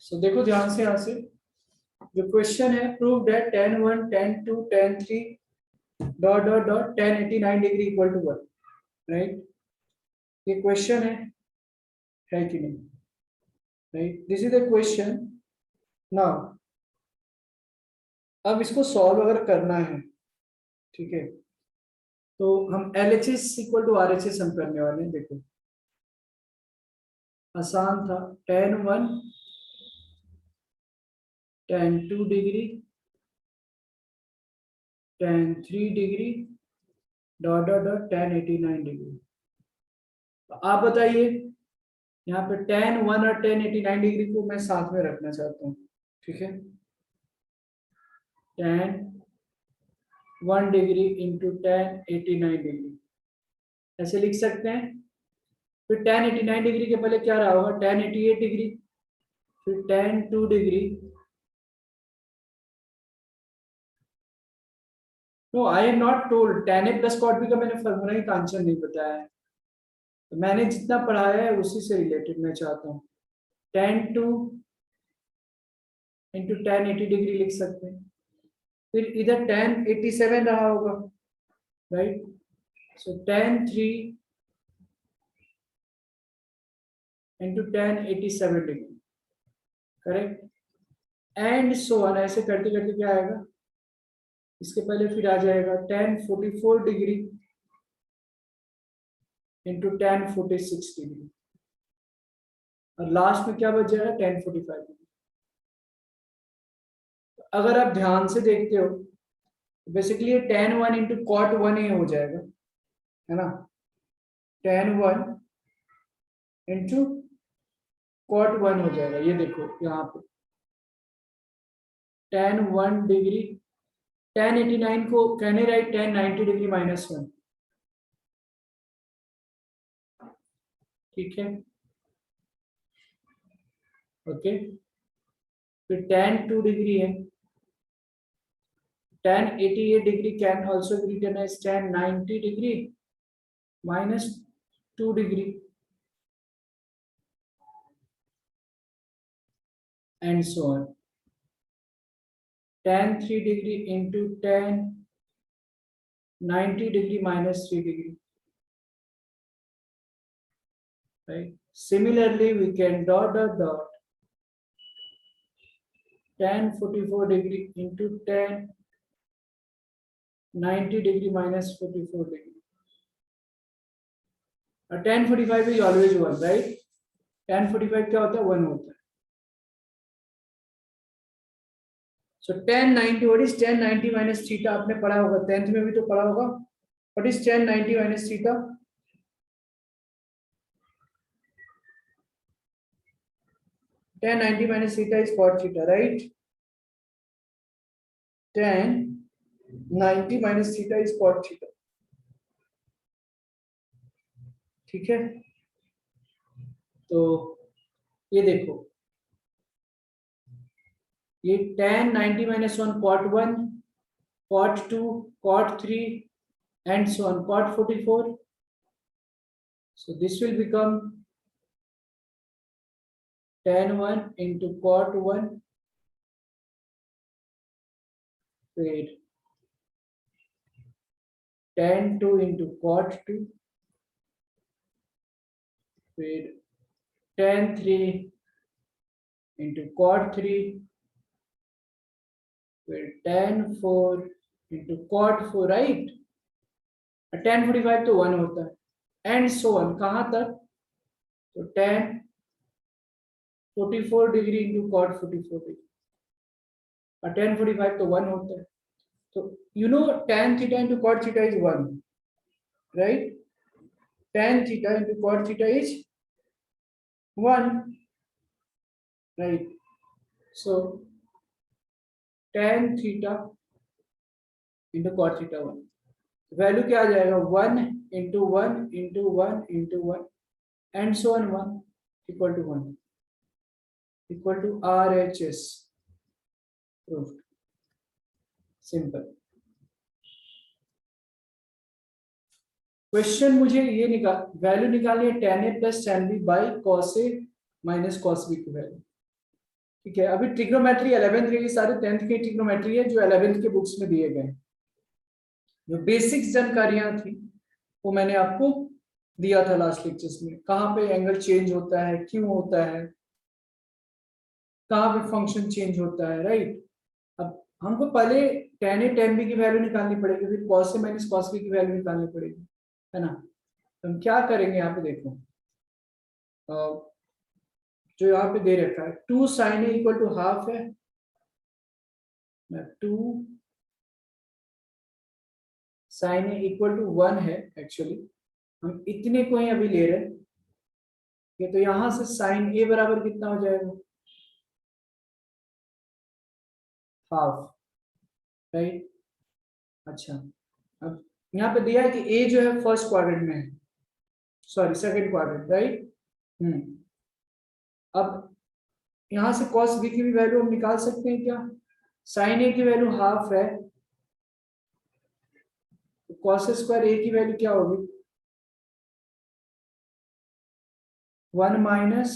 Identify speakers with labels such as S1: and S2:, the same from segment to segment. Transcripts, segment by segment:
S1: सो देखो ध्यान से, यहाँ से जो क्वेश्चन है, prove that tan 1 tan 2 tan 3 dot dot dot tan 89 degree equal to 1, right. ये क्वेश्चन है कि नहीं, right, this is the question. Now अब इसको सॉल्व अगर करना है, ठीक है, तो हम LHS इक्वल टू RHS हम करने वाले हैं। देखो आसान था, tan 1 tan 2 degree tan 3 degree dot dot dot tan 89 degree. तो आप बताइए, यहाँ पे tan 1 और tan 89 डिग्री को मैं साथ में रखना चाहता हूँ, ठीक है। tan 1 degree into tan 89 degree ऐसे लिख सकते हैं। फिर tan 89 डिग्री के पहले क्या रहा होगा, tan 88 डिग्री, फिर tan 2 degree. No, I am not told tan a plus cot b का मैंने फॉर्मूला ही का आंसर नहीं बताया है। तो मैंने जितना पढ़ाया है उसी से रिलेटेड मैं चाहता हूँ। tan 2 इंटू tan 80 डिग्री लिख सकते हैं। फिर इधर tan 87 रहा होगा, right. So tan 3 into tan 87 degree, correct, and so on. ऐसे करते करते क्या आएगा, इसके पहले फिर आ जाएगा tan 44 degree into tan 46 degree, और लास्ट में क्या बच जाएगा, tan 45 डिग्री। अगर आप ध्यान से देखते हो, बेसिकली ये tan 1 इंटू cot 1 ही हो जाएगा, है ना। tan 1 इंटू cot 1 हो जाएगा। ये देखो यहाँ पे tan 1 डिग्री, tan 89 को कहने राइट tan 90 डिग्री माइनस 1, ठीक है, ओके। फिर tan 2 डिग्री है, tan 88 degree can also be written as tan 90 degree minus 2 degree, and so on. Tan 3 degree into tan 90 degree minus 3 degree, right. Similarly, we can dot dot dot tan 44 degree into tan 90 degree minus 44 degree. Tan 45 is always 1, right. Tan 45 क्या होता है, 1 होता है। So tan 90, what is tan 90 minus theta? आपने पढ़ा होगा, 10th में भी तो पढ़ा होगा। What is tan 90 minus theta? Tan 90 minus theta is cot theta, right? Tan 90 minus theta is cot theta, ठीक है। तो ये देखो, ये tan 90 minus 1 cot 1 cot 2 cot 3 and so on cot 44. So this will become tan 1 into cot 1, फिर tan 2 into cot 2, फिर tan 3 into cot 3, फिर tan 4 into cot 4, right. tan 45 तो 1 होता है, एंड सो ऑन। कहां तक, तो tan 44 degree into cot 44 degree, और tan 45 तो 1 होता है। तो you know tan theta into cot theta is 1, right. Tan theta into cot theta is 1, right. So tan theta into cot theta 1, value क्या आ जाएगा, 1 into 1 into 1 into 1 and so on 1 equal to 1 equal to RHS, proof, simple. Question मुझे ये value निकालनी है tan a plus tan b by cos a minus cos b की value. ठीक है, अभी ट्रिग्नोमेट्री 11th के सारे 10th के ट्रिग्नोमेट्री है जो 11th के बुक्स में दिए गए। जो बेसिक्स जानकारियां थी वो मैंने आपको दिया था लास्ट लेक्चर्स में, कहाँ पे एंगल चेंज होता है, क्यों होता है, कहाँ पे फंक्शन चेंज होता है, राइट। अब हमको पहले tan a tan b की वैल्यू निकालनी पड़ेगी, फिर cos a minus cos b की वैल्यू निकालनी पड़ेगी, है ना। तो हम क्या करेंगे, यहाँ पे देखो जो यहाँ पे दे रखा है 2 sin a equal to half है, 2 sin a इक्वल टू 1 है एक्चुअली, हम इतने को ही अभी ले रहे हैं। ये तो यहाँ से sin a बराबर कितना हो जाएगा, हाफ, राइट। अच्छा, अब यहाँ पे दिया है कि a जो है फर्स्ट क्वाड्रेंट में है, सॉरी सेकंड क्वाड्रेंट, राइट। अब यहाँ से cos b की भी वैल्यू हम निकाल सकते हैं क्या, sin a की वैल्यू हाफ है, तो cos स्क्वायर a की वैल्यू क्या होगी, 1 माइनस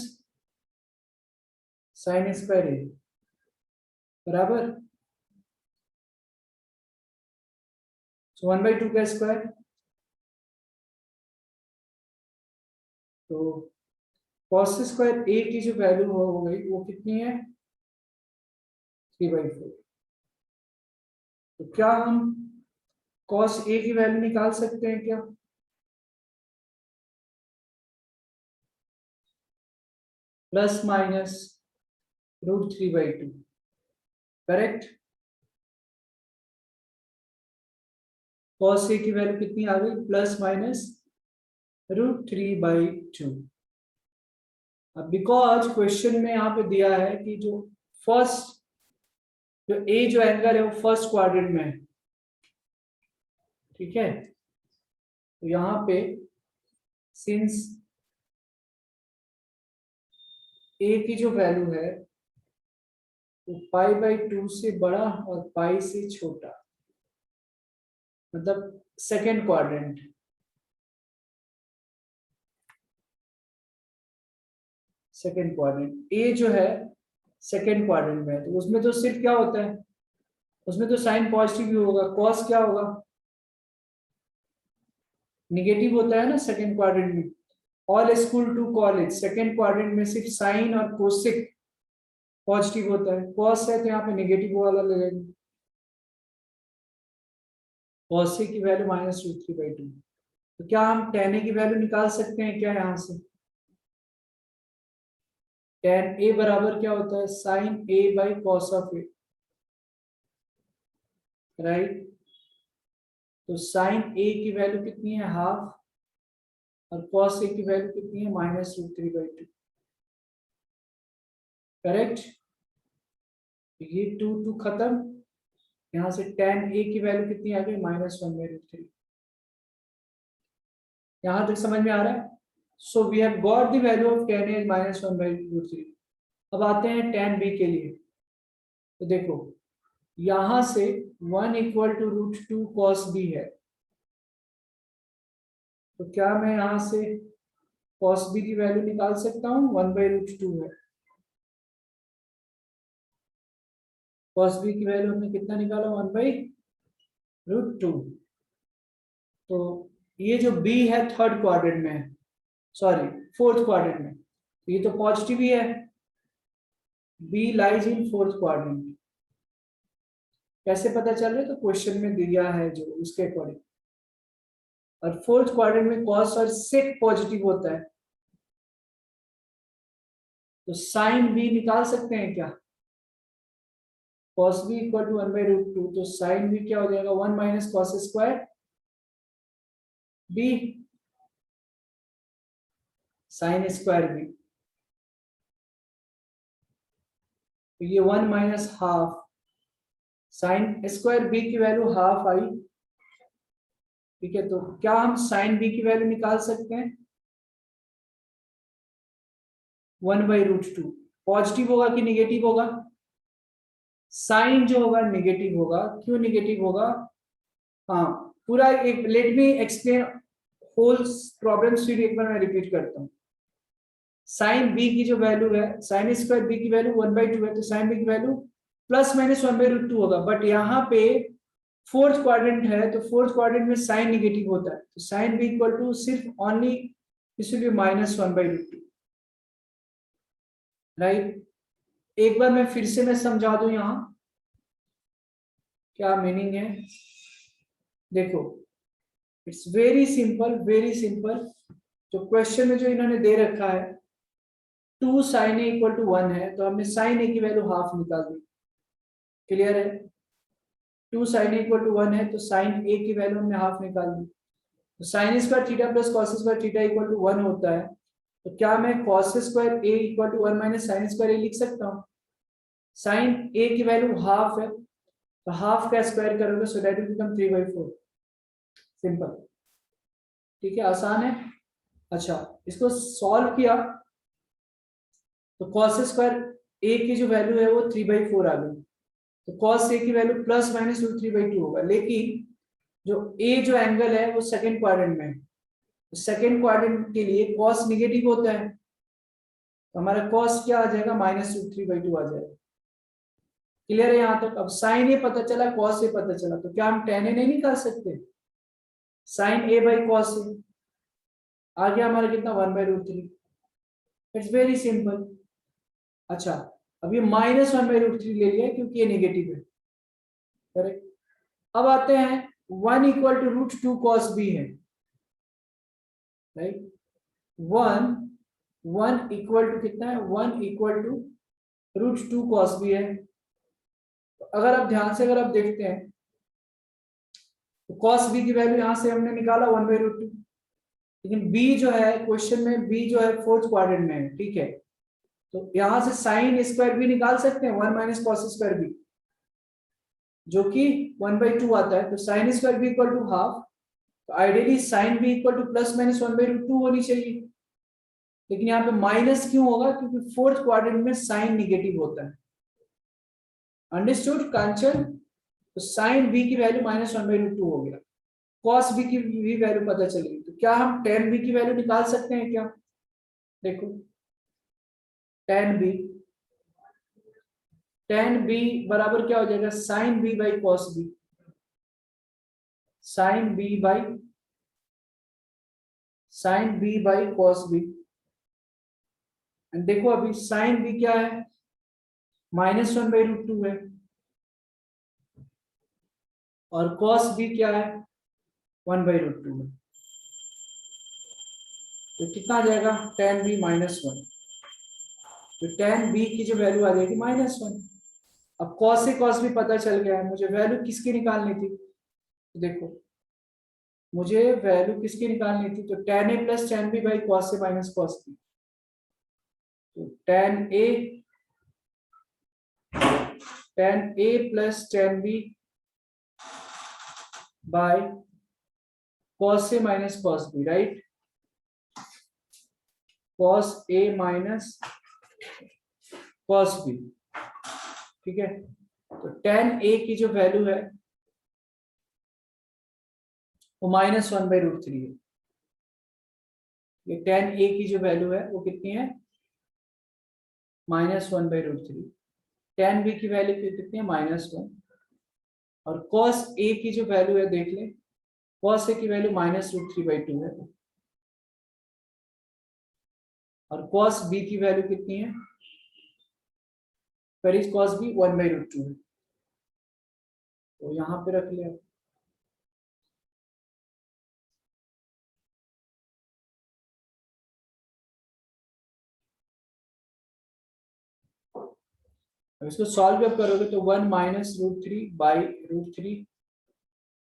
S1: sin स्क्वायर a बराबर 1/2 का स्क्वायर, तो cos स्क्वायर a की जो वैल्यू हो गई वो कितनी है, 3/4। तो क्या हम cos a की वैल्यू निकाल सकते हैं क्या, plus minus √3/2, correct. cos a की वैल्यू कितनी आ गई, प्लस माइनस √3/2। अब बिकॉज क्वेश्चन में यहाँ पे दिया है कि जो फर्स्ट जो a जो एंगल है वो फर्स्ट क्वाड्रेंट में है, ठीक है। तो यहाँ पे सिंस a की जो वैल्यू है वो π/2 से बड़ा और पाई से छोटा, मतलब सेकेंड क्वाड्रेंट, सेकेंड क्वाड्रेंट ए जो है सेकेंड क्वाड्रेंट में है, तो उसमें तो सिर्फ क्या होता है, उसमें तो साइन पॉजिटिव ही होगा, कॉस क्या होगा, निगेटिव होता है ना सेकेंड क्वाड्रेंट में। All school to college second quadrant में सिर्फ साइन और कोसिक पॉजिटिव होता है, कॉस है तो यहाँ पे निगेटिव वाला लगेगा, कॉस की वैल्यू -√3/2। तो क्या हम tan a की वैल्यू निकाल सकते हैं क्या, यहाँ से tan a बराबर क्या होता है, sin a/cos of a, right. तो sin a की वैल्यू कितनी है, हाफ, और cos a की वैल्यू कितनी है, -√3/2, करेक्ट। ये 2 2 खत्म, यहाँ से tan a की वैल्यू कितनी आ गई, -1/√3। यहाँ तक समझ में आ रहा है। So we have got the value of tan a -1/√3। अब आते हैं tan b के लिए, तो देखो यहां से 1 इक्वल टू √2 cos b है, तो क्या मैं यहां से cos b की वैल्यू निकाल सकता हूँ, 1/√2 है, cos b की वैल्यू हमने कितना निकाला, 1/√2। तो ये जो b है थर्ड क्वाड्रेंट में है, सॉरी फोर्थ क्वाड्रेंट में, तो ये तो पॉजिटिव ही है, b lies in fourth quadrant. कैसे पता चल रहा है, तो क्वेश्चन में दिया है जो उसके अकॉर्डिंग, और फोर्थ क्वाड्रेंट में cos और sec पॉजिटिव होता है, तो साइन b निकाल सकते हैं क्या, cos b इक्वल टू 1/√2, तो साइन b क्या हो जाएगा, 1 minus cos square b sine square b, तो ये 1 minus half sine square b की वैल्यू हाफ आई, ठीक है। तो क्या हम साइन b की वैल्यू निकाल सकते हैं, 1/√2। पॉजिटिव होगा कि निगेटिव होगा, साइन जो होगा निगेटिव होगा, क्यों निगेटिव होगा, हाँ पूरा एक let me explain whole problem, फिर एक बार मैं रिपीट करता हूँ। साइन बी की जो वैल्यू है, साइन स्क्वायर बी की वैल्यू 1/2 है, तो साइन बी की वैल्यू प्लस माइनस 1/√2 होगा। बट यहाँ पे फोर्थ क्वाड्रेंट है, तो फोर्थ क्वाड्रेंट में साइन निगेटिव होता है, तो साइन बी इक्वल टू सिर्फ ओनली इसलिए -1/√2, राइट। एक बार मैं फिर से मैं समझा दूं यहाँ क्या मीनिंग है। देखो, it's very simple, very simple. जो क्वेश्चन में जो इन्होंने दे रखा है 2 sin a इक्वल टू 1 है, तो हमने sin a की वैल्यू हाफ निकाल दी। क्लियर है? 2 sin a इक्वल टू 1 है, तो sin a की वैल्यू हमने हाफ निकाल दी। तो sin square theta plus cos square theta equal to 1 होता है, तो क्या मैं cos square a equal to 1 minus sin square a लिख सकता हूँ? sin a की वैल्यू हाफ है, तो हाफ का स्क्वायर करोगे so that will become 3/4। Simple, ठीक है, आसान है। अच्छा, इसको सॉल्व किया तो cos स्क्वायर a की जो वैल्यू है वो 3/4 आ गई, तो cos a की वैल्यू प्लस माइनस 3/2 होगा। लेकिन जो a जो एंगल है वो सेकंड क्वाड्रेंट में है, तो सेकंड क्वाड्रेंट के लिए cos निगेटिव होता है, तो हमारा cos क्या आ जाएगा, -√3/2 आ जाएगा। क्लियर है यहाँ तक? अब sin a पता चला, cos a पता चला, तो क्या हम tan a नहीं निकाल सकते? sin a by cos a आ गया हमारा कितना, 1/√3। It's very simple. अच्छा, अब ये -1/√3 ले लिया क्योंकि ये नेगेटिव है, करेक्ट। अब आते हैं 1 इक्वल टू √2 cos b है, राइट। 1 इक्वल टू कितना है, 1 इक्वल टू √2 cos b है। तो अगर आप ध्यान से अगर आप देखते हैं तो cos b की वैल्यू यहां से हमने निकाला 1/√2, लेकिन b जो है क्वेश्चन में, b जो है फोर्थ क्वाड्रेंट में है, ठीक है। तो यहां से साइन स्क्वायर भी निकाल सकते हैं, 1 माइनस कॉस स्क्वायर बी, जो कि 1/2 आता है, तो sine square b equal to half. तो ideally sine b equal to plus minus 1/2 होनी चाहिए, लेकिन यहाँ पे माइनस क्यों होगा, क्योंकि फोर्थ क्वाड्रेंट में साइन निगेटिव होता है। अंडरस्टूड कांचन? तो साइन बी की वैल्यू -1/2 हो गया, कॉस बी की भी वैल्यू पता चलेगी, तो क्या हम tan बी की वैल्यू निकाल सकते हैं क्या? देखो, tan बी बराबर क्या हो जाएगा, sine B by cos B, sine B by cos B. देखो अभी साइन बी क्या है, -1/√2 है, और कॉस बी क्या है, 1/√2 है। तो कितना आ जाएगा, tan बी -1, तो tan बी की जो वैल्यू आ जाएगी -1। अब कॉस से कॉस भी पता चल गया है, मुझे वैल्यू किसकी निकालनी थी, तो देखो मुझे वैल्यू किसकी निकालनी थी, तो tan a plus tan b by cos से माइनस कॉस बी। तो tan a plus tan b by cos a minus cos b, right. cos a minus cos b, ठीक है। तो tan a की जो वैल्यू है वो -1/√3 है। ये tan a की जो वैल्यू है वो कितनी है, -1/√3। tan b की वैल्यू कितनी है, -1। और cos a की जो वैल्यू है देख लें, cos a की वैल्यू -√3/2 है, और cos b की वैल्यू कितनी है, पर इस cos b 1/√2 है, तो यहां पे रख लिया। अब इसको सॉल्व जब करोगे तो 1 -√3/√3,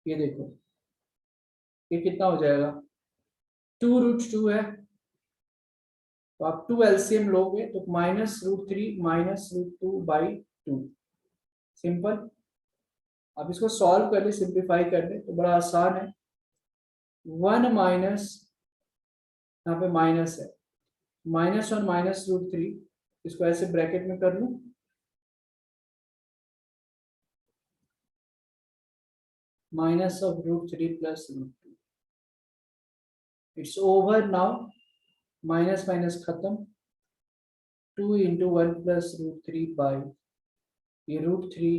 S1: ये देखो ये कितना हो जाएगा, 2√2 है, तो आप 2 एलसीएम लोगे तो -√3 -√2/2, सिंपल। अब इसको सॉल्व कर ले, सिंप्लीफाई कर ले तो बड़ा आसान है। 1 माइनस, यहाँ पे माइनस है, -1 -√3, इसको ऐसे ब्रैकेट में कर लूं, -√3 plus √2। It's over now, minus minus खत्म, 2 into 1 plus root 3 by ये root 3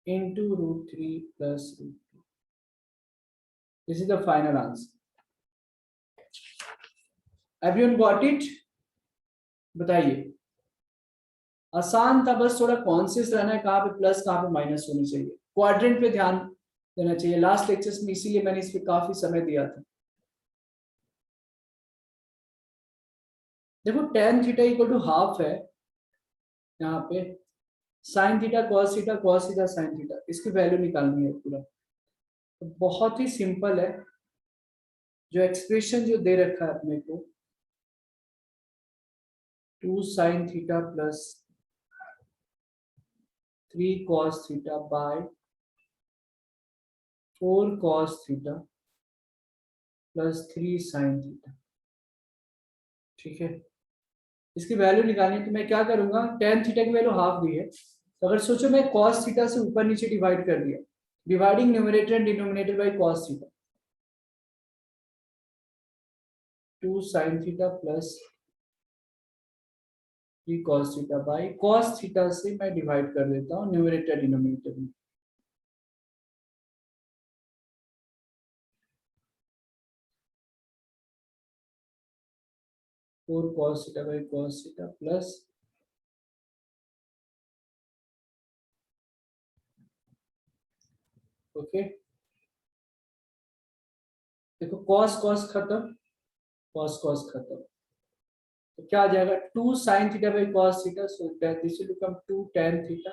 S1: into root 3 plus root 2. This is the final answer. Everyone got it? बताइए. आसान था, बस थोड़ा कॉन्शियस रहना है कहाँ पे प्लस कहाँ पे माइनस होनी चाहिए. क्वाड्रेंट पे ध्यान देना चाहिए. लास्ट लेक्चर्स में इसीलिए मैंने इस पे काफी समय दिया था. देखो tan theta equal to half है यहाँ पे. Sine theta cos theta cos theta sine theta, इसकी वैल्यू निकालनी है पूरा. तो बहुत ही सिंपल है. जो एक्सप्रेशन जो दे रखा है अपने को 2 sin theta plus 3 cos theta bye 4 cos theta plus 3 sin theta. ठीक है. इसकी वैल्यू निकालनी है तो मैं क्या करूंगा, tan थीटा की वैल्यू हाफ दी है, तो अगर सोचो मैं cos थीटा से ऊपर नीचे डिवाइड कर दिया, dividing numerator and denominator by cos theta, 2 sin theta plus 3 cos theta by cos theta से मैं डिवाइड कर देता हूँ न्यूमरेटर डिनोमिनेटर में. Four cos theta by cos theta plus okay. देखो cos cos खत्म, cos cos खत्म, तो क्या आ जाएगा 2 sin theta by cos theta, so this will become 2 tan theta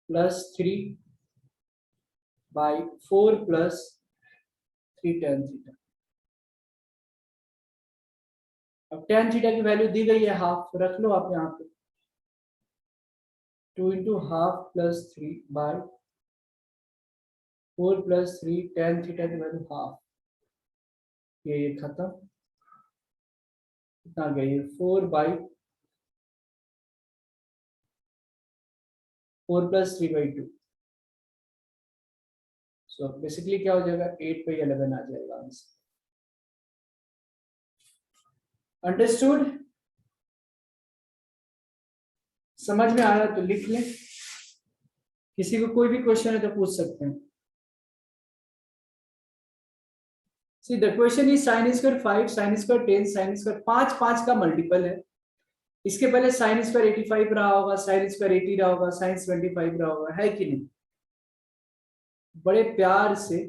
S1: plus 3 by 4 plus 3 tan theta. अब tan थीटा की वैल्यू दी गई है हाफ, रख लो आप यहाँ पे 2 into half plus 3 by 4 plus 3 tan theta की वैल्यू हाफ. ये खत्म. कितना गया ये 4 by 4 plus 3 by 2. So basically क्या हो जाएगा 8 बाई 11 आ जाएगा आंसर. अंडरस्टूड? समझ में आ रहा है तो लिख लें. किसी को कोई भी क्वेश्चन है तो पूछ सकते हैं. See the question is sin square 5, sin square 10, sin square 5 5 का मल्टीपल है. इसके पहले sin स्क्वायर 85 रहा होगा, sin स्क्वायर 80 रहा होगा, sin 25 रहा होगा, है कि नहीं? बड़े प्यार से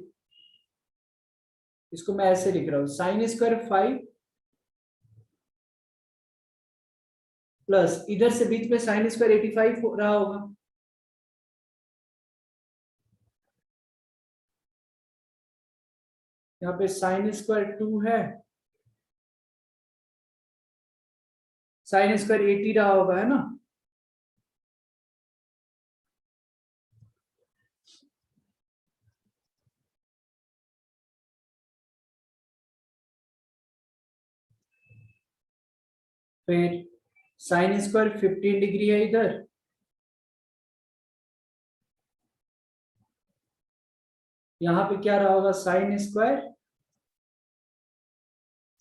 S1: इसको मैं ऐसे लिख रहा हूं, sin स्क्वायर 5 प्लस इधर से बीच में sin स्क्वायर 85 रहा होगा. यहाँ पे sin स्क्वायर 2 है, sin स्क्वायर 80 रहा होगा, है ना? फिर sin स्क्वायर 15 डिग्री है इधर, यहाँ पे क्या रहा होगा sin square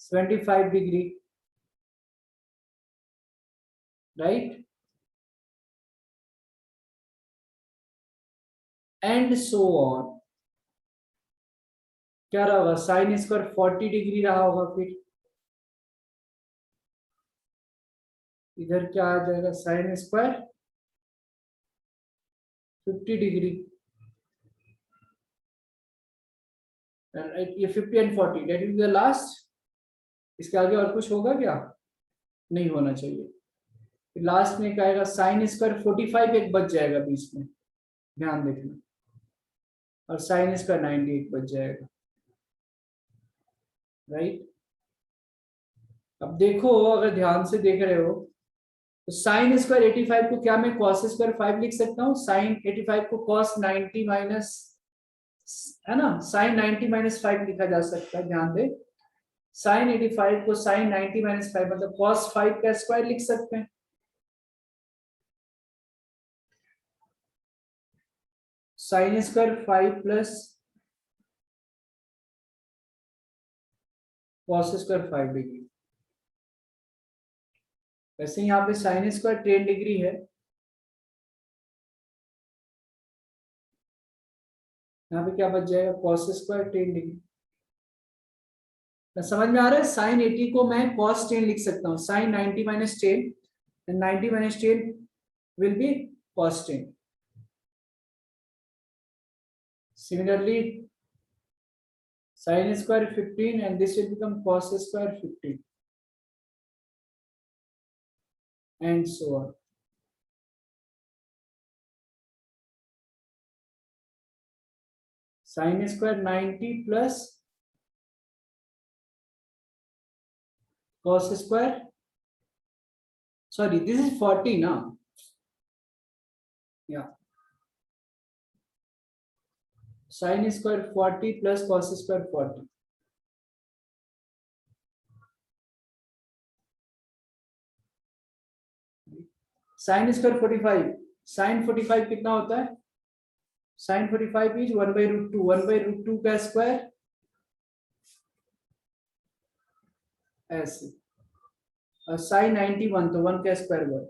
S1: 25 degree, right? And so on. क्या रहा होगा sin स्क्वायर 40 डिग्री रहा होगा. फिर इधर क्या आ जाएगा sin स्क्वायर 50 डिग्री, ये 50 and 40 that is the last. इसके आगे और कुछ होगा क्या? नहीं होना चाहिए. फिर लास्ट में क्या आएगा sin स्क्वायर 45 एक बच जाएगा बीच में, ध्यान देखना, और sin स्क्वायर 90 एक बच जाएगा, राइट? अब देखो अगर ध्यान से देख रहे हो तो sin स्क्वायर 85 को क्या मैं cos स्क्वायर 5 लिख सकता हूँ. sin 85 को cos 90 माइनस, है ना, sin 90 माइनस 5 लिखा जा सकता है. ध्यान दे, sin 85 को sin 90 माइनस 5 मतलब cos 5 का स्क्वायर लिख सकते हैं. sin square 5 plus cos square 5 degree. वैसे यहाँ पे साइन स्क्वायर 10 डिग्री है, यहाँ पे क्या बच जाएगा कॉस स्क्वायर 10 डिग्री। समझ में आ रहा है? साइन 80 को मैं कॉस 10 लिख सकता हूँ, sine 90 minus 10 and 90 minus 10 will be cos 10। Similarly, sin square 15 and this will become cos square 15 and so on. Sin square 90 plus cos square, sorry, this is 40 now. Yeah. Sin square 40 plus cos square 40. Sin square 45. Sin 45 कितना होता है? Sin 45 is 1 by root 2. 1 by root 2 का square ऐसे, और sin 91 तो 1 का square हुआ।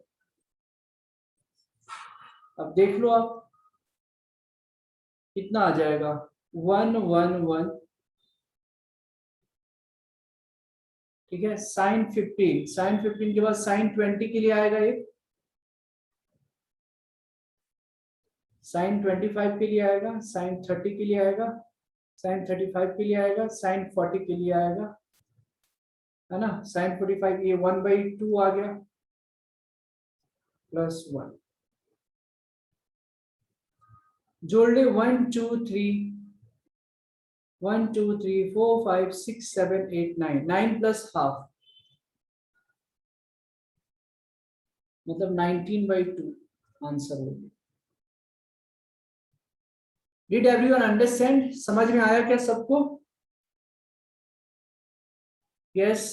S1: अब देख लो आप कितना आ जाएगा 1 1 1, ठीक है। साइन 15, साइन 15 के बाद साइन 20 के लिए आएगा एक, साइन 25 के लिए आएगा, साइन 30 के लिए आएगा, साइन 35 के लिए आएगा, साइन 40 के लिए आएगा, है ना। साइन 45 ये 1 by 2 आ गया प्लस 1, जोड़ ले 1 2 3 1 2 3 4 5 6 7 8 9, 9 प्लस हाफ मतलब 19 by 2 आंसर हो गया। Did everyone understand? समझ में आया क्या सबको? Yes.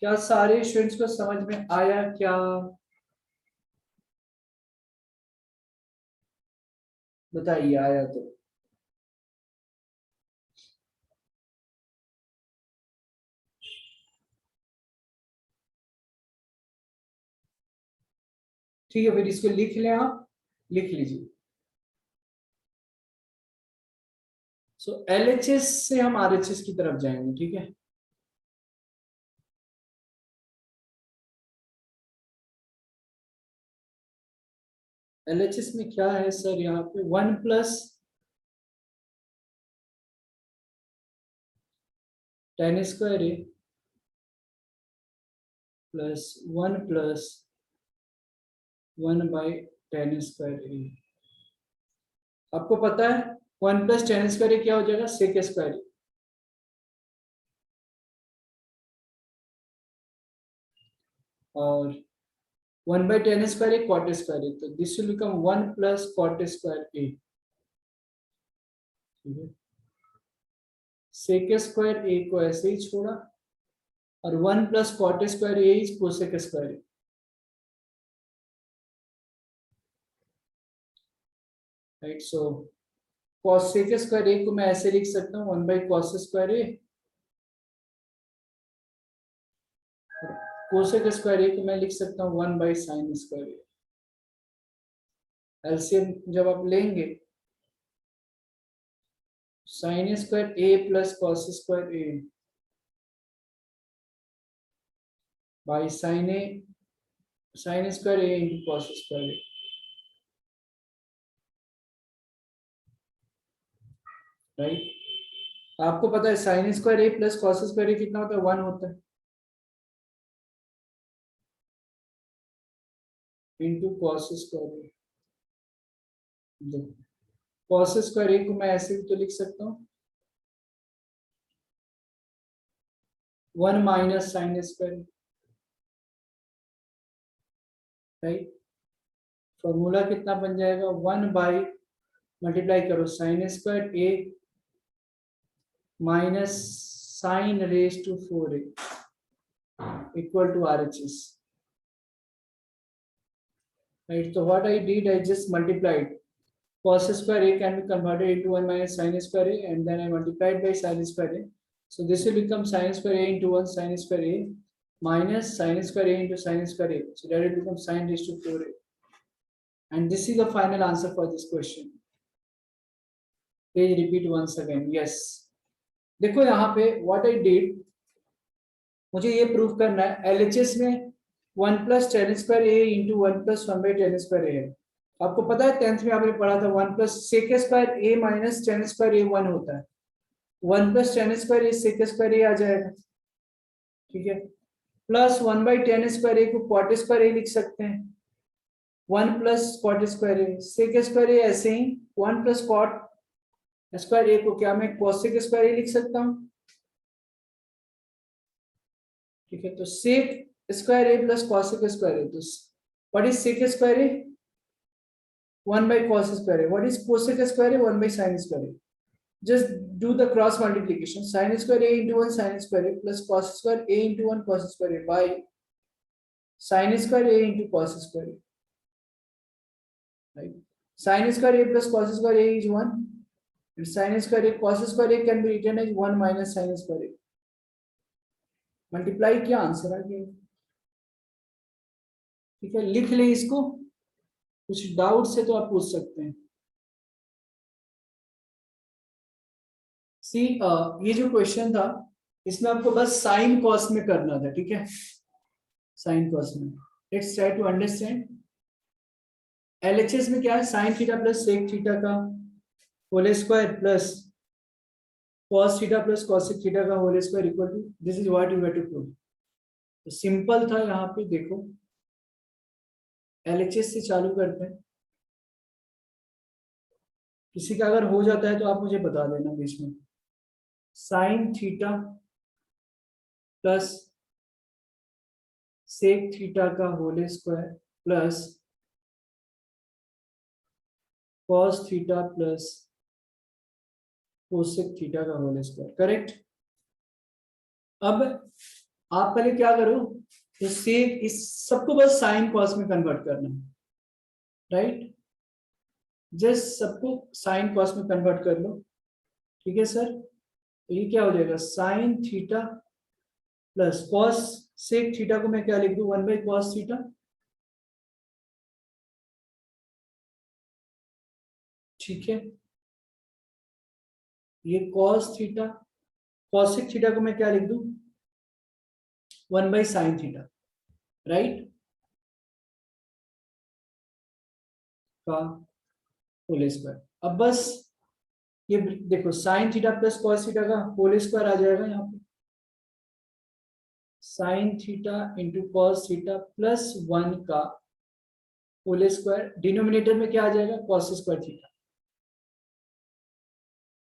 S1: क्या सारे स्टूडेंट्स को समझ में आया क्या? बताइए आया तो। ठीक है, फिर इसको लिख लें, आप लिख लीजिए। सो LHS से हम RHS की तरफ जाएंगे, ठीक है। LHS में क्या है सर, यहाँ पे 1 plus tan square A plus 1 plus 1 by tan square a. आपको पता है 1 प्लस tan स्क्वायर ए क्या हो जाएगा, सेक स्क्वायर ए, और 1 by tan square a cot square ए, तो this will become 1 plus cot square a, ठीक है। सेक स्क्वायर ए को ऐसे ही छोड़ा और 1 plus cot square a is cosec square a, right. So cosec square ए को मैं ऐसे लिख सकता हूँ 1 by cos square a, cosec square ए को मैं लिख सकता हूँ 1 by sin square a. LCM जब आप लेंगे sin square A plus cos square a by sin square a into cos square a, right. आपको पता है sin स्क्वायर ए प्लस cos स्क्वायर ए कितना होता है, 1 होता है, into cos square A. cos square ए को मैं ऐसे भी तो लिख सकता हूँ 1 minus sin square, right. Formula कितना बन जाएगा 1 बाई मल्टीप्लाई करो sin square A minus sine raise to 4a equal to RHS, right? So what I did, I just multiplied cos square a can be converted into 1 minus sin square a, and then I multiplied by sin square a. So this will become sin square a into 1 sin square a minus sin square a into sin square a. So that will become sin raised to 4a. And this is the final answer for this question. Page repeat once again. Yes. देखो यहाँ पे what I did, मुझे ये proof करना है LHS में 1 plus tan square a into 1 plus 1 by tan square a है. आपको पता है 10th में आपने पढ़ा था 1 plus sec square A minus ten square A 1 होता है. 1 प्लस टेन स्क्वायर ए सेक स्क्वायर ए आ जाएगा. ठीक है. प्लस 1 बाई टेन स्क्वायर ए को कॉट स्क्वायर ए लिख सकते हैं. 1 प्लस कॉट स्क्वायर ए सेक स्क्वायर ए ऐसे ही 1 प्लस कॉट स्क्वायर ए को क्या मैं कोसेक स्क्वायर ए लिख सकता हूँ. ठीक है. तो सेक स्क्वायर ए प्लस कोसेक स्क्वायर ए. तो what is sec square A 1 by cos square a. What is cosec square a 1 by sin square a. Just do the cross multiplication. Sin square a into 1 sin square a plus cos square a into 1 cos square a by sin square a into cos square a. Right. Sin square a plus cos square a is 1 and sin square a cos square a can be written as 1 minus sin square a. Multiply किया answer आ गया. ठीक है. लिख लें इसको. कुछ doubt से तो आप पूछ सकते हैं. सी ये जो क्वेश्चन था इसमें आपको बस साइन कॉस में करना था. ठीक है. साइन कॉस में let's try to understand. LHS में क्या है sine theta plus sec theta का whole square plus cos theta plus cosec theta का whole square equal to this is what you have to prove. तो simple था. यहाँ पे देखो एलएचएस से चालू करते हैं. किसी का अगर हो जाता है तो आप मुझे बता देना बीच में. Sine theta plus sec theta का whole square plus cos theta plus cosec theta का होल स्क्वायर. करेक्ट. अब आप पहले क्या करो इससे इस सबको बस साइन कॉस में कन्वर्ट करना है. राइट. जस्ट सबको साइन कॉस में कन्वर्ट कर लो. ठीक है सर. तो ये क्या हो जाएगा sine theta plus cos sec theta को मैं क्या लिख दूं 1 बाई कॉस थीटा. ठीक है. ये कॉस थीटा कॉसेक थीटा को मैं क्या लिख दूं 1 बाई साइन थीटा. राइट. का होल स्क्वायर. अब बस ये देखो sine theta plus cos theta का होल स्क्वायर आ जाएगा यहाँ पे. Sine theta into cos theta plus 1 का होल स्क्वायर. डिनोमिनेटर में क्या आ जाएगा कॉस स्क्वायर थीटा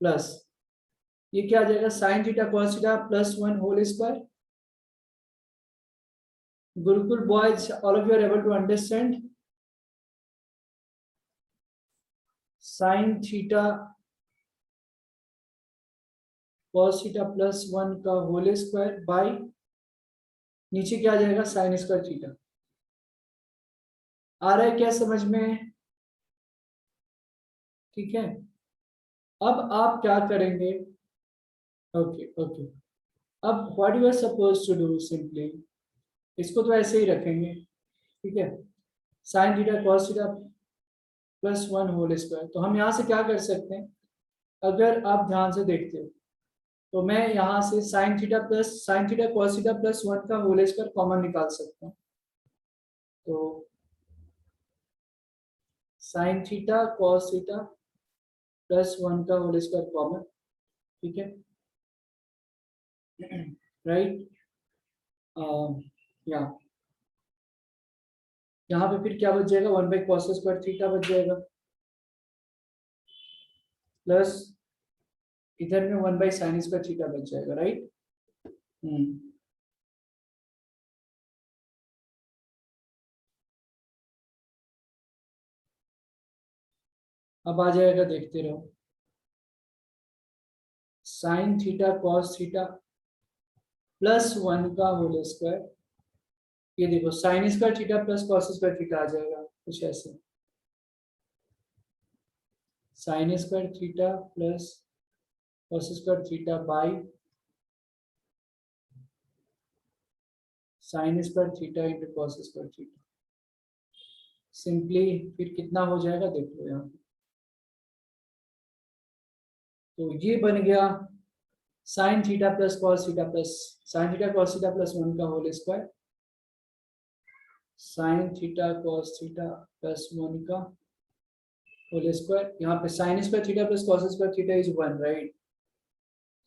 S1: प्लस ये क्या आ जाएगा sine theta cos theta plus 1 whole square. Gurukul boys all of you are able to understand. Sine theta cos theta plus 1 का होल स्क्वायर बाय नीचे क्या आ जाएगा साइन स्क्वायर थीटा. आ रहा है क्या समझ में. ठीक है. अब आप क्या करेंगे. Okay okay. अब what you are suppose to do simply इसको तो ऐसे ही रखेंगे. ठीक है. Sine theta cos theta plus 1 whole square. तो हम यहाँ से क्या कर सकते हैं अगर आप ध्यान से देखते हो तो मैं यहाँ से sign theta cos theta plus 1 का होल स्क्वायर कॉमन निकाल सकता हूँ. तो sine theta cos theta plus 1 का होल स्क्वायर कॉमन. ठीक है. राइट. यहाँ पे फिर क्या बच जाएगा 1 बाई कॉस स्क्वायर थीटा बच जाएगा प्लस इधर में 1 बाई साइन स्क्वायर थीटा बच जाएगा. राइट. अब आ जाएगा देखते रहो sine theta cos theta plus 1 का होल स्क्वायर. ये देखो sine square theta plus cos square theta आ जाएगा कुछ ऐसे. Sine square theta plus cos square theta by sine square theta into cos square theta. Simply फिर कितना हो जाएगा देख लो यहाँ पे। तो ये बन गया sine theta plus cos theta plus sine theta cos theta plus 1 का whole square, sine theta cos theta plus 1 का होल स्क्वायर। यहाँ पे sine square theta plus cos square theta is 1, right.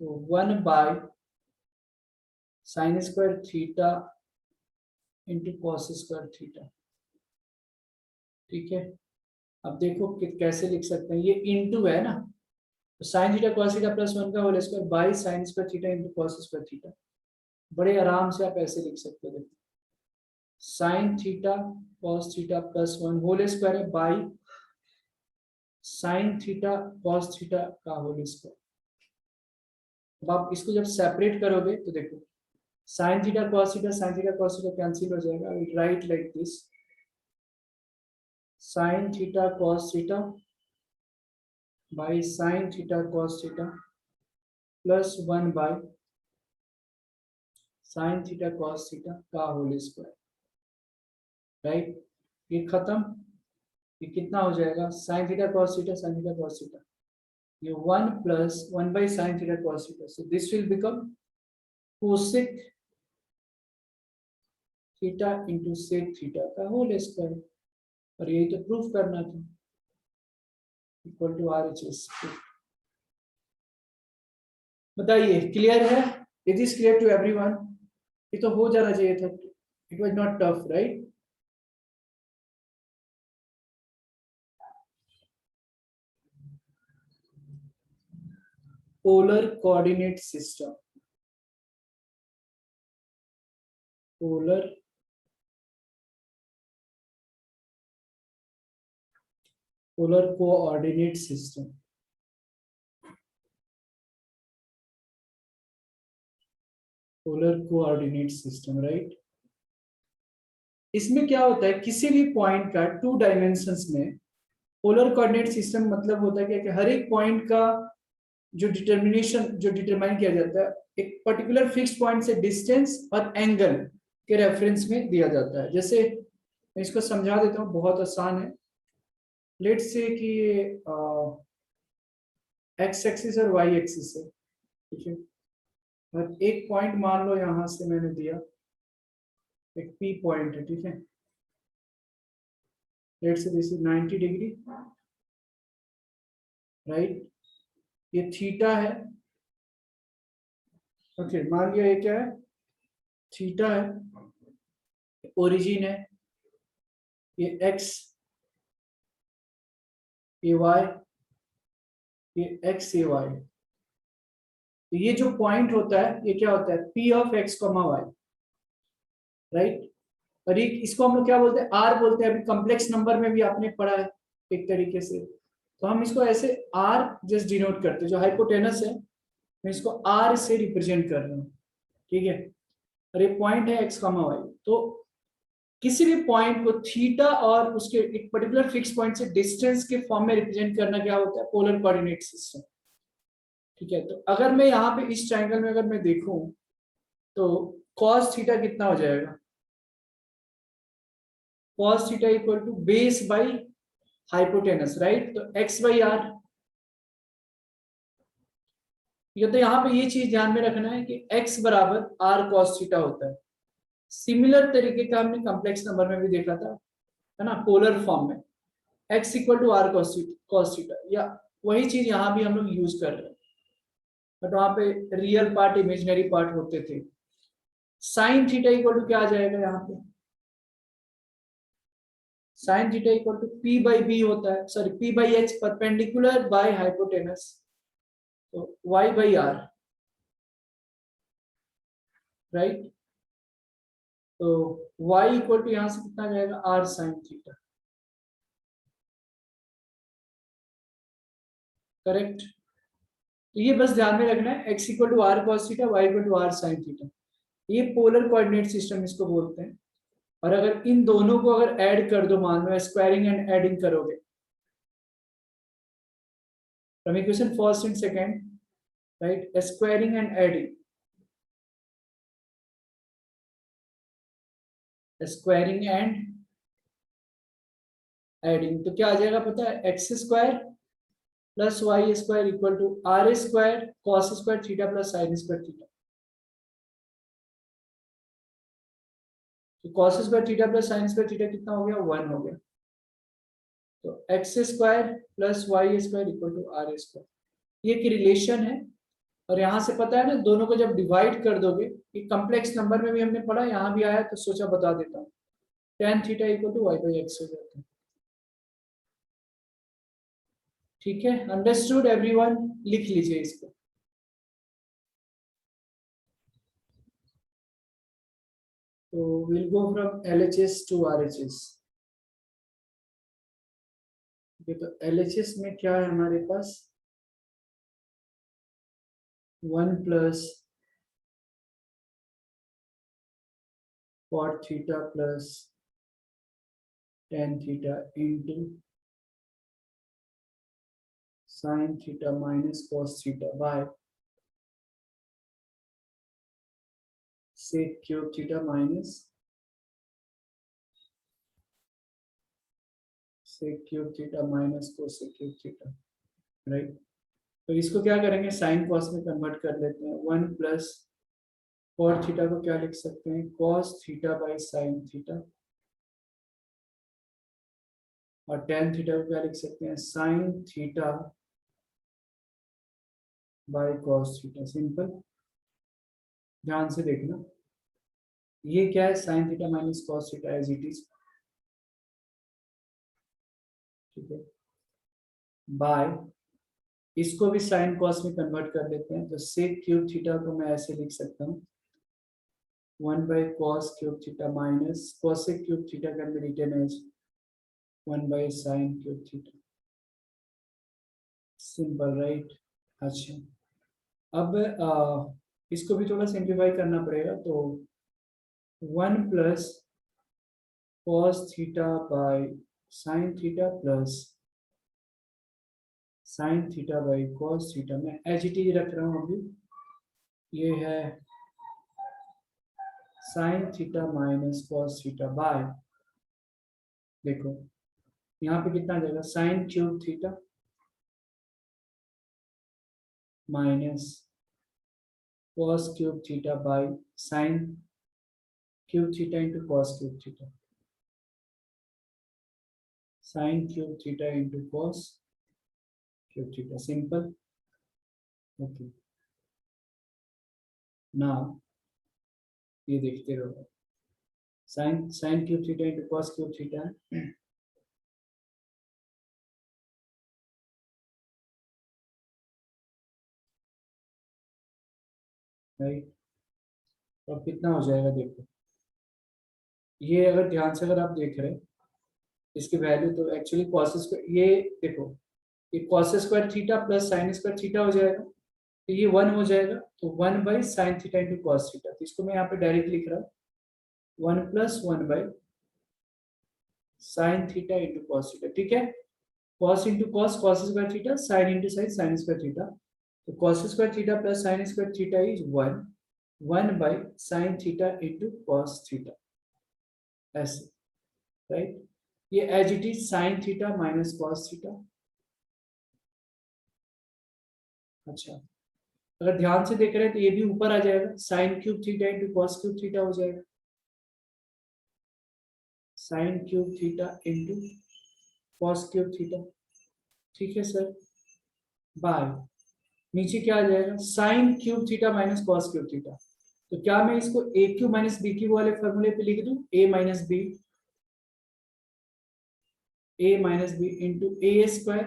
S1: तो 1 by sine square theta into cos square theta. ठीक है, अब देखो कि कैसे लिख सकते हैं, ये इंटू है ना, तो sine theta cos theta plus 1 का whole square by sine square theta into cos square theta. बड़े आराम से आप ऐसे लिख सकते हो, sine theta cos theta plus 1 whole square है by sine theta cos theta का होल स्क्वायर। अब आप इसको जब सेपरेट करोगे तो देखो sine theta cos theta cancel हो जाएगा, right like this, sine theta cos theta by sine theta cos theta plus 1 by sine theta cos theta का होल स्क्वायर, राइट। ये खत्म, ये कितना हो जाएगा, साइन थीटा कॉस थीटा, ये 1 plus 1 by sine theta cos theta, so this will become cosec theta into sec theta का whole square. और यही तो प्रूफ करना था, इक्वल टू RHS। बताइए क्लियर है, it is clear to everyone. ये तो हो जाना चाहिए था, it was not tough, right. Polar coordinate system, polar coordinate system, polar coordinate system, right. इसमें क्या होता है, किसी भी पॉइंट का 2 डायमेंशंस में पोलर कोऑर्डिनेट सिस्टम मतलब होता है कि हर एक पॉइंट का जो डिटरमाइन किया जाता है एक पर्टिकुलर फिक्स पॉइंट से डिस्टेंस और एंगल के रेफरेंस में दिया जाता है। जैसे मैं इसको समझा देता हूँ, बहुत आसान है। लेट्स से कि ये एक्स एक्सिस और वाई एक्सिस है, ठीक है। और एक पॉइंट मान लो यहां से मैंने दिया, एक पी पॉइंट है, ठीक है। Let's say this is 90 degree, right. ये थीटा है, ओके। मान लिया ये क्या है, थीटा है, ओरिजिन है, ये एक्स, ये वाई, ये एक्स ए वाई। तो ये जो पॉइंट होता है ये क्या होता है, P of X comma Y, right. और ये इसको हम लोग क्या बोलते हैं, आर बोलते हैं। अभी कॉम्प्लेक्स नंबर में भी आपने पढ़ा है एक तरीके से, तो हम इसको ऐसे आर जस्ट डिनोट करते हैं। जो हाइपोटेनस है मैं इसको आर से रिप्रेजेंट कर रहा हूँ, ठीक है। और ये पॉइंट है एक्स कॉमा वाई। तो किसी भी पॉइंट को थीटा और उसके एक पर्टिकुलर फिक्स पॉइंट से डिस्टेंस के फॉर्म में रिप्रेजेंट करना क्या होता है, पोलर कोऑर्डिनेट सिस्टम, ठीक है। तो अगर मैं यहाँ पे इस ट्रायंगल में अगर मैं देखूं तो cos थीटा कितना हो जाएगा, cos theta equal to base by hypotenuse, right. तो x बाई आर, ये तो यहाँ पे ये चीज ध्यान में रखना है कि x बराबर r cos थीटा होता है। सिमिलर तरीके का हमने कॉम्प्लेक्स नंबर में भी देखा था, है ना, पोलर फॉर्म में x equal to R cos theta, या वही चीज यहाँ भी हम लोग यूज कर रहे हैं, बट वहां पे रियल पार्ट इमेजिनरी पार्ट होते थे। साइन थीटा इक्वल टू क्या आ जाएगा, यहाँ पे sine theta equal to P by B होता है, sorry P by H perpendicular by hypotenuse, तो वाई बाई आर, राइट। तो y इक्वल टू यहां से कितना आ जाएगा, आर साइन थीटा, करेक्ट। तो ये बस ध्यान में रखना है, x equal to R cos theta, y equal to R sine theta, ये पोलर कोऑर्डिनेट सिस्टम इसको बोलते हैं। और अगर इन दोनों को अगर ऐड कर दो, मान लो स्क्वायरिंग एंड एडिंग करोगे, from equation first and second, right, squaring and adding, squaring and adding, तो क्या आ जाएगा पता है, x square plus y square equal to r square cos square theta plus sine square theta. तो cos square theta plus sine square theta कितना हो गया, 1 हो गया। तो x square plus y square equal to r square, ये एक relation है। और यहाँ से पता है ना, दोनों को जब डिवाइड कर दोगे, ये कम्प्लेक्स नंबर में भी हमने पढ़ा, यहाँ भी आया तो सोचा बता देता हूँ, tan theta equal to Y by X हो जाता है। ठीक है, अंडरस्टूड एवरीवन, लिख लीजिए इसको। तो will go from LHS to RHS. तो एलएचएस में क्या है हमारे पास, 1 plus cot theta plus tan theta into sin theta minus cos theta by sec cube theta minus sec cube theta minus cosec cube theta, right. तो इसको क्या करेंगे, साइन कॉस में कन्वर्ट कर लेते हैं। 1 प्लस cot थीटा को क्या लिख सकते हैं, cos theta by sine theta, और tan थीटा को क्या लिख सकते हैं, sin theta by cos theta. Simple, ध्यान से देखना, ये क्या है, sin theta minus cos theta as it is, ठीक है, बाय, इसको भी साइन कॉस में कन्वर्ट कर लेते हैं। तो सेक क्यूब थीटा को मैं ऐसे लिख सकता हूँ, 1 by cos cube theta minus cosec cube theta can be written as 1 by sine cube theta. Simple, right. अच्छा, अब इसको भी थोड़ा सिंप्लीफाई करना पड़ेगा। तो 1 plus cos theta by sine theta plus sine theta by cos theta, मैं H T रख रहा हूँ अभी, ये है sine theta minus cos theta by, देखो यहाँ पे कितना आ जाएगा, sine cube theta minus cos cube theta by sine cube theta into cos cube theta, sine cube theta into cos cube theta. Simple, okay. Now ये देखते रहो, sine sine cube theta into cos cube theta है, right. तो अब कितना हो जाएगा, देखो ये अगर ध्यान से अगर आप देख रहे हैं इसकी वैल्यू, तो एक्चुअली कॉस स्क्वायर, ये देखो ये cos square theta plus sine square theta हो जाएगा, तो ये 1 हो जाएगा। तो 1 by sine theta into cos theta, तो इसको मैं यहाँ पे डायरेक्ट लिख रहा हूँ, 1 plus 1 by sine theta into cos theta, ठीक है। Cos into cos, cos square theta, sine into sine, sine square theta. तो cos square theta plus sine square theta is 1, 1 by sine theta into cos theta, ऐसे, right. ये as it is sine theta minus cos theta. अच्छा, अगर ध्यान से देख रहे हैं तो ये भी ऊपर आ जाएगा, sine cube theta into cos cube theta हो जाएगा, sine cube theta into cos cube theta, ठीक है सर। बाय, नीचे क्या आ जाएगा, sine cube theta minus cos cube theta. तो क्या मैं इसको a cube minus b cube वाले फॉर्मूले पे लिख दूं, a minus b into a square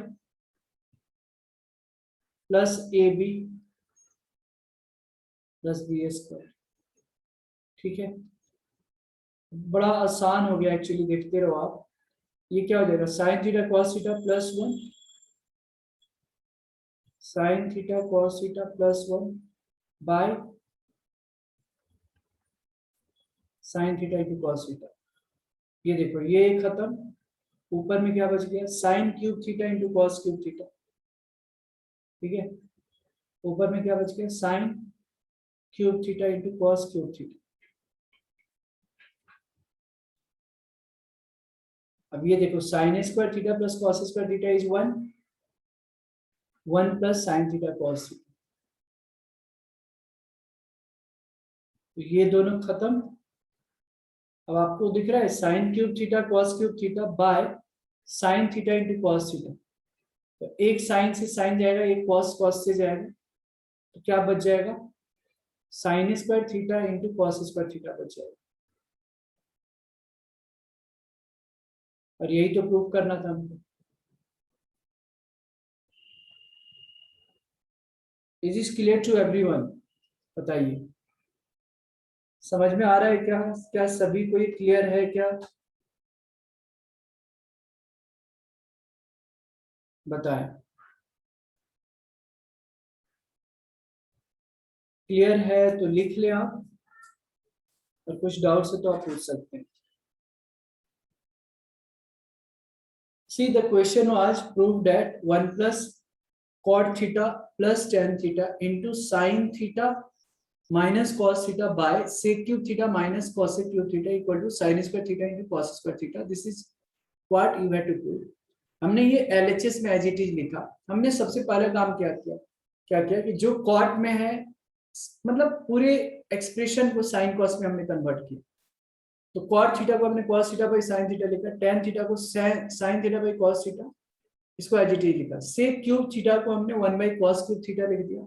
S1: plus a b plus b square, ठीक है। बड़ा आसान हो गया एक्चुअली, देखते रहो आप। ये क्या हो जाएगा, sine theta cos theta plus 1, sign theta cos theta plus 1 by sine theta into cos theta. ये देखो ये खत्म, ऊपर में क्या बच गया, sign cube theta into cos cube theta, ठीक है। ऊपर में क्या बच गया, sign cube theta into cos cube theta. अब ये देखो sine square theta plus cos square theta is 1, 1 plus sine theta cos theta, तो ये दोनों खत्म। अब आपको दिख रहा है sign cube theta cos cube theta by sine theta into cos theta, तो एक साइन से साइन जाएगा, एक कॉस कॉस से जाएगा, तो क्या बच जाएगा, sine square theta into cos square theta बच जाएगा। और यही तो प्रूव करना था हमको। Is is clear to everyone? बताइए, समझ में आ रहा है क्या? क्या सभी को ये क्लियर है क्या? बताएं। क्लियर है तो लिख ले आप, और कुछ डाउट है तो आप पूछ सकते हैं। See, the question was proved that 1 plus cot theta plus tan theta into sin theta minus cos theta by sec cube theta minus cosec cube theta equal to sin square theta into cos square theta. This is what you have to prove. हमने ये LHS में as it is लिखा। हमने सबसे पहले काम क्या किया, क्या किया कि जो कॉट में है, मतलब पूरे एक्सप्रेशन को साइन कॉस में हमने कन्वर्ट किया। तो कॉट थीटा को हमने cos theta by sine theta लिखा, tan थीटा को sine theta by cos theta, इसको एज इट इज लिखा। सेक क्यूब थीटा को हमने 1 बाई कॉस क्यूब थीटा लिख दिया,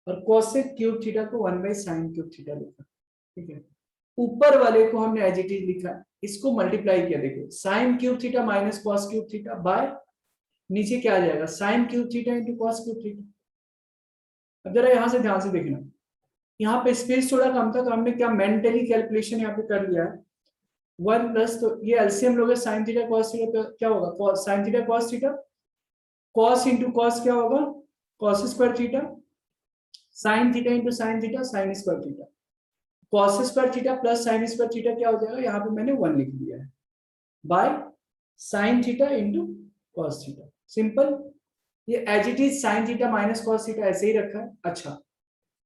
S1: और कोसेक क्यूब थीटा को 1 बाई साइन क्यूब थीटा लिखा। ठीक है, ऊपर वाले को हमने एज इट इज लिखा, इसको मल्टीप्लाई किया। देखिए sign cube theta minus cos cube theta by, नीचे क्या आ जाएगा, sine cube theta into cos cube theta. अब जरा यहाँ से ध्यान से देखना, यहाँ पे स्पेस थोड़ा कम था, तो हमने क्या मेंटली कैलकुलेशन यहाँ पे कर लिया है। 1 प्लस, तो ये एलसीएम लोगे साइन थीटा कॉस थीटा, तो क्या होगा, sign theta cos theta, cos into cos क्या होगा, cos square theta, sine theta into sine theta, sign square theta, cos square theta plus sine square theta क्या हो जाएगा, यहाँ पे मैंने 1 लिख दिया है, by sine theta into cos theta. Simple, ये as it is sine theta minus cos theta ऐसे ही रखा है। अच्छा,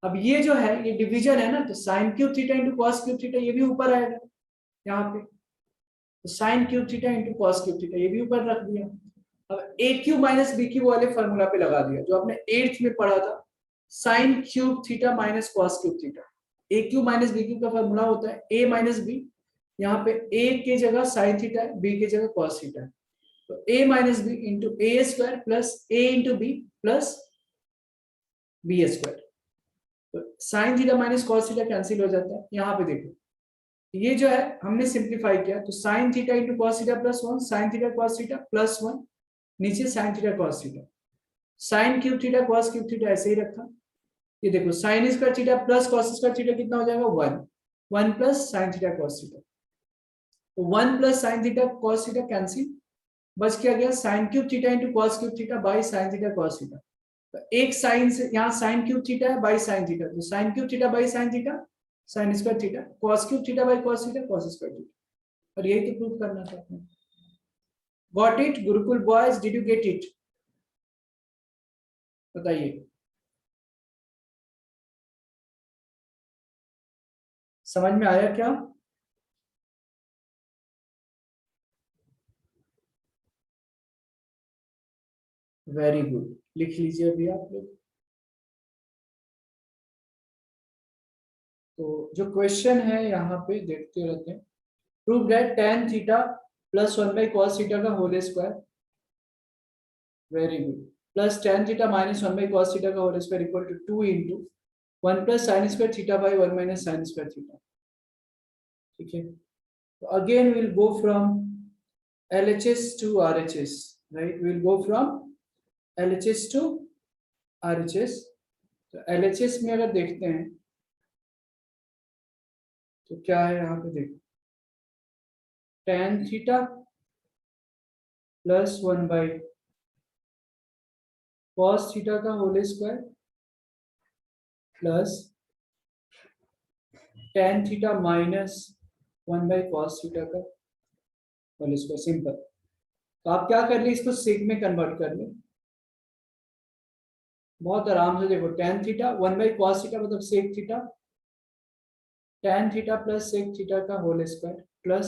S1: अब ये जो है ये डिवीजन है ना, तो sine cube theta into cos cube theta ये भी ऊपर आएगा यहाँ पे, तो sine cube theta into cos cube theta ये भी ऊपर रख दिया। अब a cube minus b cube वाले फॉर्मूला पे लगा दिया, जो आपने 8th में पढ़ा था, sine cube theta minus cos cube theta. A cube minus b cube का फॉर्मूला होता है ए माइनस बी, यहाँ पे ए की जगह साइन थीटा है, बी की जगह कॉस थीटा है, तो a minus b into a square plus a into b plus b square. तो sine theta minus cos theta cancel हो जाता है। यहाँ पे देखो ये जो है हमने सिंप्लीफाई किया, तो sine theta into cos theta plus 1, sign theta cos theta plus 1, नीचे sign theta cos theta, sine cube theta cos cube theta ऐसे ही रखा। ये देखो sine square theta plus cos square theta कितना हो जाएगा, 1, 1 plus sine theta cos theta, तो 1 plus sine theta cos theta cancel, बच क्या गया sign cube theta into cos cube theta by sine theta cos theta. तो एक साइन से यहाँ साइन क्यूब थीटा है बाई साइन थीटा, तो sine cube theta by sine theta, sign square theta, cos cube theta by cos theta, cos square theta. और यही तो prove करना था आपने। Got it Gurukul boys, did you get it? बताइए, समझ में आया क्या? वेरी गुड, लिख लीजिए अभी आप लोग। तो जो क्वेश्चन है यहाँ पे देखते रहते हैं। Prove that tan theta plus 1 by cos theta का whole square, very good, plus tan theta minus 1 by cos theta का whole square equal to 2 into 1 plus sine square theta by 1 minus sine square theta. ठीक है, तो again will go from LHS to RHS, right? We'll go from LHS to RHS। तो LHS में अगर देखते हैं तो क्या है यहाँ पे, देखो tan theta plus 1 by cos theta का whole square plus tan theta minus 1 by cos theta का होल स्क्वायर। सिंपल, तो आप क्या कर ले, इसको सेक में कन्वर्ट कर ले बहुत आराम से। देखो tan theta 1 by cos theta मतलब sec theta, tan theta plus sec theta का होल स्क्वायर प्लस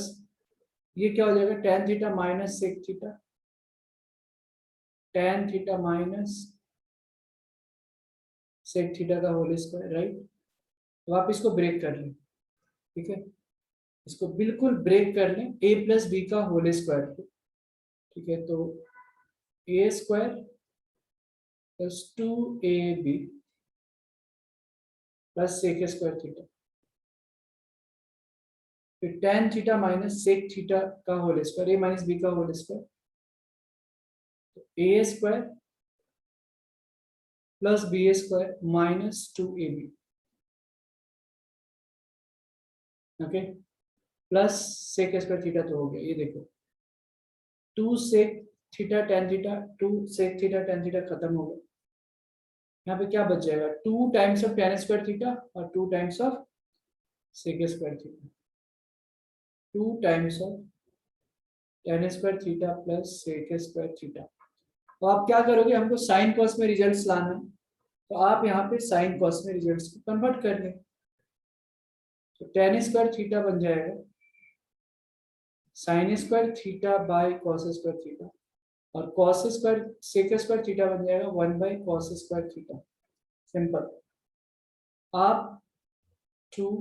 S1: ये क्या हो जाएगा, tan theta minus sec theta, tan theta minus sec theta का होल स्क्वायर, राइट। तो आप इसको ब्रेक कर लें, ठीक है, इसको बिल्कुल ब्रेक कर लें, a प्लस बी का होल स्क्वायर, ठीक है। तो a square plus 2ab plus sec square theta, फिर tan theta minus sec theta का होल स्क्वायर, ए माइनस बी का होल स्क्वायर, तो a square plus b square minus 2ab, okay, plus sec square theta तो हो गया, ये देखो 2 sec theta tan theta, 2 sec theta tan theta खत्म हो गया। यहाँ पे क्या बच जाएगा, 2 times of tan square theta और 2 times of sec square theta, 2 times of tan square theta plus sec square theta. तो आप क्या करोगे, हमको साइन कॉस में रिजल्ट्स लाना है, तो आप यहाँ पे साइन कॉस में रिजल्ट्स को कन्वर्ट कर लें, तो tan स्क्वायर थीटा बन जाएगा sine square theta by cos square theta, और cos square sec square theta बन जाएगा 1 by cos square theta. Simple. आप 2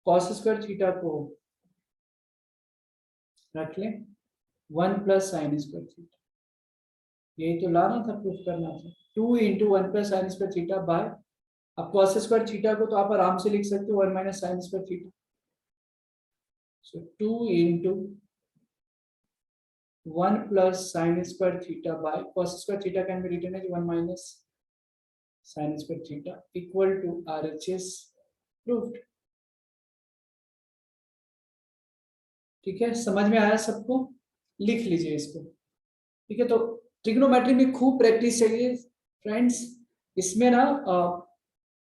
S1: कॉस स्क्वायर थीटा को रख लें 1 प्लस साइन स्क्वायर थीटा, यही तो लाना था, प्रूफ करना था। 2 into 1 plus sine square theta bye, अब कॉस स्क्वायर थीटा को तो आप आराम से लिख सकते हो 1 minus sine square theta, so 2 into 1 plus sin square theta by cos square theta can be written as 1 minus sin square theta equal to RHS proved। ठीक है, समझ में आया सबको, लिख लीजिए इसको, ठीक है। तो ट्रिग्नोमेट्री में खूब प्रैक्टिस चाहिए फ्रेंड्स। इसमें ना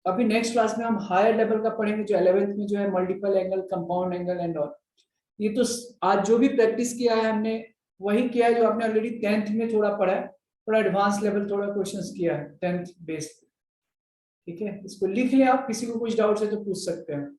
S1: अभी नेक्स्ट क्लास में हम हायर लेवल का पढ़ेंगे, जो 11th में जो है multiple angle, compound angle and all. ये तो आज जो भी प्रैक्टिस किया है हमने वही किया है जो आपने ऑलरेडी 10th में थोड़ा पढ़ा है, थोड़ा एडवांस लेवल थोड़ा क्वेश्चंस किया है 10th बेस, ठीक है। इसको लिख लें आप, किसी को कुछ डाउट है तो पूछ सकते हैं।